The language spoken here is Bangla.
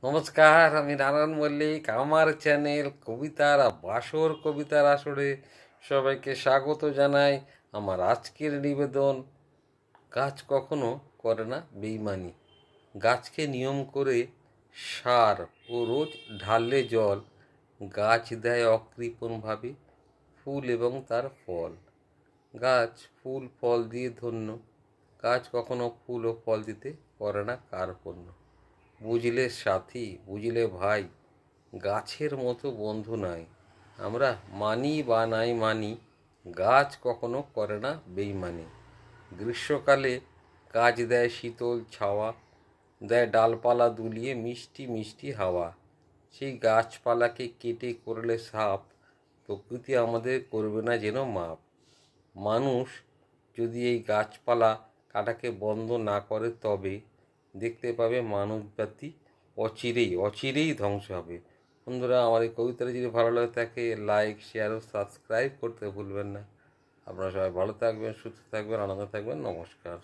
নমস্কার, আমি নারায়ণ মল্লিক। আমার চ্যানেল কবিতার বাসর কবিতার আসরে সবাইকে স্বাগত জানাই। আমার আজকের নিবেদন, গাছ কখনো করে না বেইমানি। গাছকে নিয়ম করে সার ও রোজ ঢাললে জল, গাছ দেয় অকৃপণভাবে ফুল এবং তার ফল। গাছ ফুল ফল দিয়ে ধন্য, গাছ কখনো ফুল ও ফল দিতে করে না কার্পণ্য। বুঝলে সাথী, বুঝলে ভাই, গাছের মতো বন্ধু নাই। আমরা মানি বা নাই মানি, গাছ কখনো করে না বেইমানি। গ্রীষ্মকালে গাছ দেয় শীতল ছাওয়া, দেয় ডালপালা দুলিয়ে মিষ্টি মিষ্টি হাওয়া। সেই গাছপালাকে কেটে করলে সাপ, প্রকৃতি আমাদের করবে না যেন মাপ। মানুষ যদি এই গাছপালা কাটাকে বন্ধ না করে, তবে দেখতে পাবে মানবজাতি অচিরেই ধ্বংস হবে। বন্ধুরা, আমার এই কবিতাটা যদি ভালো লাগে থাকে, লাইক, শেয়ার ও সাবস্ক্রাইব করতে ভুলবেন না। আপনারা সবাই ভালো থাকবেন, সুস্থ থাকবেন, আনন্দ থাকবেন। নমস্কার।